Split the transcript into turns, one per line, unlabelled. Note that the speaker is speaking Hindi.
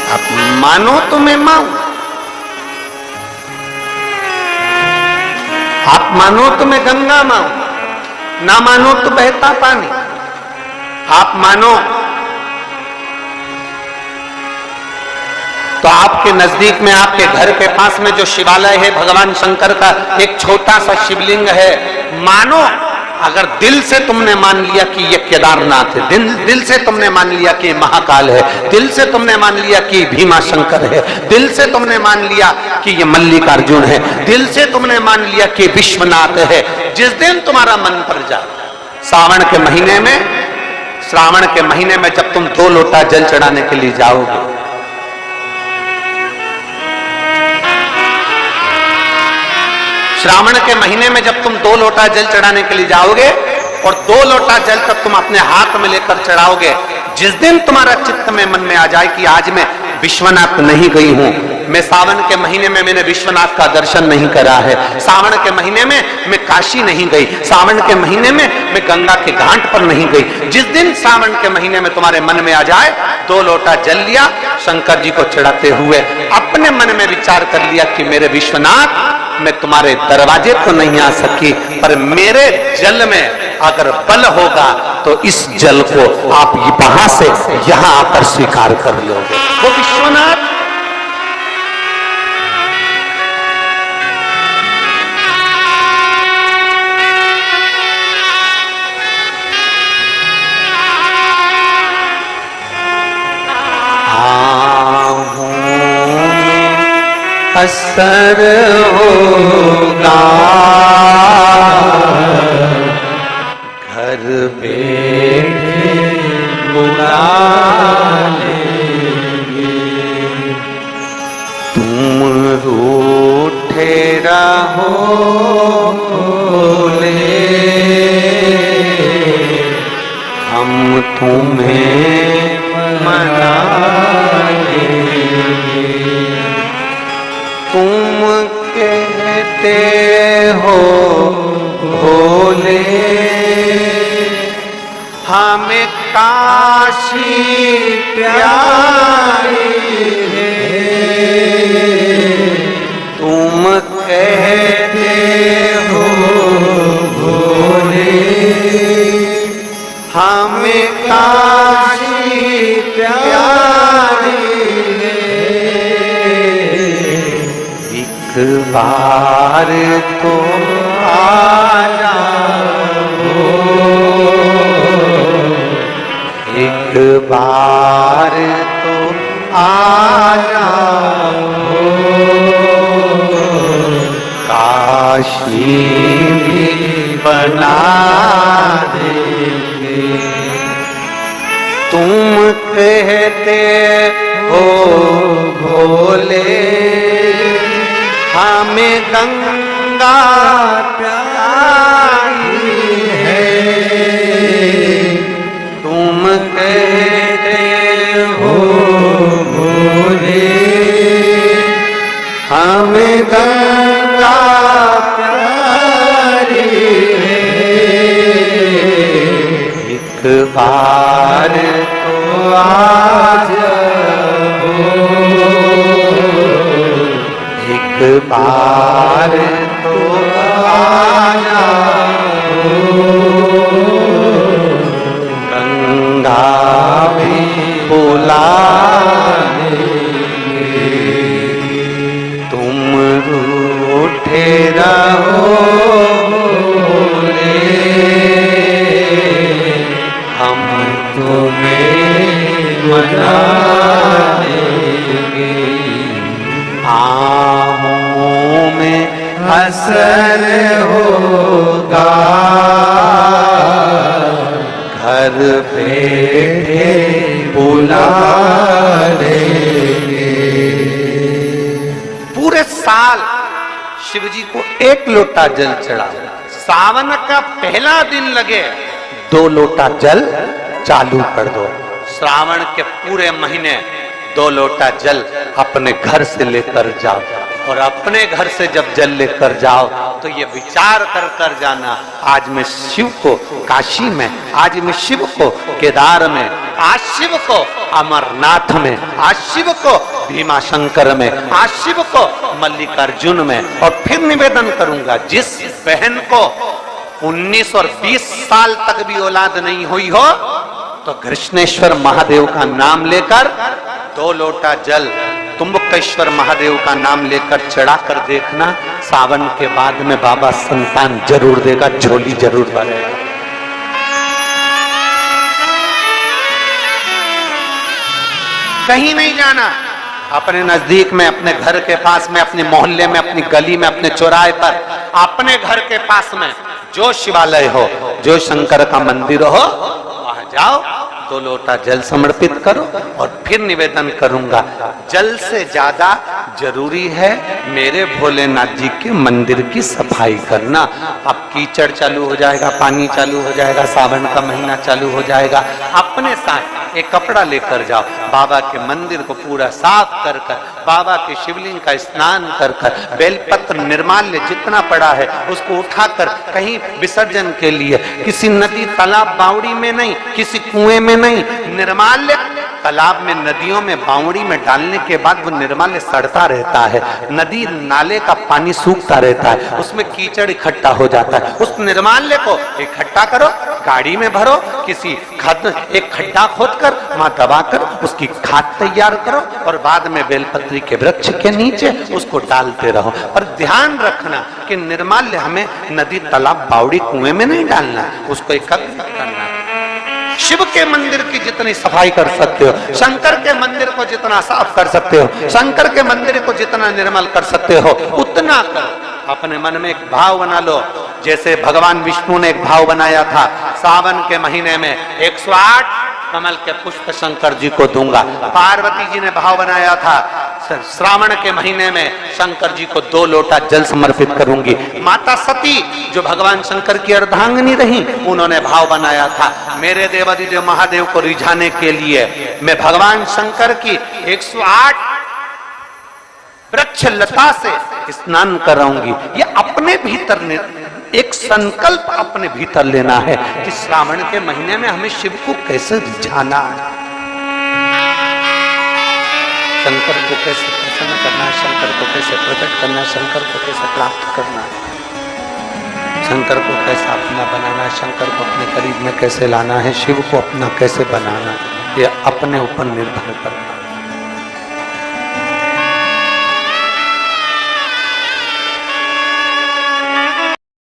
आप मानो तो मैं माऊं, आप मानो तो मैं गंगा माऊं, ना मानो तो बहता पानी। आप मानो तो आपके नजदीक में, आपके घर के पास में जो शिवालय है भगवान शंकर का, एक छोटा सा शिवलिंग है। मानो अगर दिल से तुमने मान लिया कि ये केदारनाथ है, दिल से तुमने मान लिया कि महाकाल है, दिल से तुमने मान लिया कि भीमा शंकर है, दिल से तुमने मान लिया कि ये मल्लिकार्जुन है, दिल से तुमने मान लिया कि विश्वनाथ है। जिस दिन तुम्हारा मन पर जाए, श्रावण के महीने में, श्रावण के महीने में जब तुम 2 लोटा जल चढ़ाने के लिए जाओगे, श्रावण के महीने में जब तुम 2 लोटा जल चढ़ाने के लिए जाओगे और 2 लोटा जल तक तुम अपने हाथ में लेकर चढ़ाओगे, जिस दिन तुम्हारा चित्त में मन में आ जाए कि आज मैं विश्वनाथ नहीं गई हूं, मैं सावन के महीने में मैंने विश्वनाथ का दर्शन नहीं करा है, सावन के महीने में मैं काशी नहीं गई, सावन के महीने में मैं गंगा के घाट पर नहीं गई, जिस दिन सावन के महीने में तुम्हारे मन में आ जाए, 2 लोटा जल लिया, शंकर जी को चढ़ाते हुए अपने मन में विचार कर लिया कि मेरे विश्वनाथ, मैं तुम्हारे दरवाजे तो नहीं आ सकी, पर मेरे जल में अगर बल होगा तो इस जल को आप वहां से यहां आकर स्वीकार कर लोगे। वो विश्वनाथ असर होगा, घर बैठे बुला लेंगे, तुम रूठे रहो बोले, हम तुम्हें मना लेंगे। तुम कहते हो भोले, हमें काशी प्यारी है, तुम कहते हो भोले, हमें काशी प्यारी बार तो आ जाओ, एक बार तो आ जाओ, काशी भी बना देंगे। तुम कहते हो भोले, हमें गंगा प्यारी है, तुम कहते हो भोले, हमें गंगा प्यारी है, एक बार तो आ जाओ, एक बार तो आ जाओ, गंगा भी बुला लेंगे, तुम रूठे रहो बोले, हम तुम्हें मना लेंगे। में असर होगा, घर बैठे बुला लेंगे। पूरे साल शिव जी को 1 लोटा जल चढ़ा, सावन का पहला दिन लगे 2 लोटा जल चालू कर दो, श्रावण के पूरे महीने 2 लोटा जल अपने घर से लेकर जाओ, और अपने घर से जब जल लेकर जाओ तो ये विचार कर कर जाना, आज मैं शिव को काशी में, आज मैं शिव को केदार में, आज शिव को अमरनाथ में, आज शिव को भीमा शंकर में, आज शिव को मल्लिकार्जुन में। और फिर निवेदन करूंगा, जिस बहन को 19 और 20 साल तक भी औलाद नहीं हुई हो तो कृष्णेश्वर महादेव का नाम लेकर 2 लोटा जल तुम्बकेश्वर महादेव का नाम लेकर चढ़ा कर देखना, सावन के बाद में बाबा संतान जरूर देगा, झोली जरूर भरेगा। कहीं नहीं जाना, अपने नजदीक में, अपने घर के पास में, अपने मोहल्ले में, अपनी गली में, अपने चौराहे पर, अपने घर के पास में जो शिवालय हो, जो शंकर का मंदिर हो, वहां जाओ, 2 लोटा जल समर्पित करो। और फिर निवेदन करूंगा, जल से ज्यादा जरूरी है मेरे भोलेनाथ जी के मंदिर की सफाई करना। अब कीचड़ चालू हो जाएगा, पानी चालू हो जाएगा, सावन का महीना चालू हो जाएगा, अपने साथ एक कपड़ा लेकर जाओ, बाबा के मंदिर को पूरा साफ कर कर, बाबा के शिवलिंग का स्नान कर कर, बेलपत्र निर्माल्य जितना पड़ा है उसको उठाकर कहीं विसर्जन के लिए, किसी नदी तालाब बावड़ी में नहीं, किसी कुएं में नहीं, निर्माल्य तालाब में, नदियों में, बावड़ी में डालने के बाद वो निर्माल्य सड़ता रहता है, नदी नाले का पानी सूखता रहता है, उसमें कीचड़ इकट्ठा हो जाता है। उस निर्माल्य को इकट्ठा करो, गाड़ी में भरो, किसी एक खड्डा खोदकर वहां दबाकर उसकी खाद तैयार करो और बाद में बेलपत्री के वृक्ष के नीचे उसको डालते रहो। पर ध्यान रखना कि निर्माल्य हमें नदी तालाब बावड़ी कुएं में नहीं डालना, उसको एकत्रित करना। शिव के मंदिर की जितनी सफाई कर सकते हो, शंकर के मंदिर को जितना साफ कर सकते हो, शंकर के मंदिर को जितना निर्मल कर सकते हो, उतना करो। अपने मन में एक भाव बना लो, जैसे भगवान विष्णु ने एक भाव बनाया था, सावन के महीने में 108 कमल के पुष्प शंकर जी को दूंगा। पार्वती जी ने भाव बनाया था, श्रावण के महीने में शंकर जी को 2 लोटा जल समर्पित करूंगी। माता सती जो भगवान शंकर की अर्धांगिनी रही, उन्होंने भाव बनाया था, मेरे देवादिदेव महादेव को रिझाने के लिए मैं भगवान शंकर की 108 वृक्ष लता से स्नान कराऊंगी। ये अपने भीतर एक संकल्प अपने भीतर लेना है कि श्रावण के महीने में हमें शिव को कैसे रिझाना है, शंकर को कैसे प्रसन्न करना है, शंकर को कैसे प्रकट करना है, शंकर को कैसे प्राप्त करना है, शंकर को कैसे अपना बनाना है, शंकर को अपने करीब में कैसे लाना है, शिव को अपना कैसे बनाना है, ये अपने ऊपर निर्भर करना है।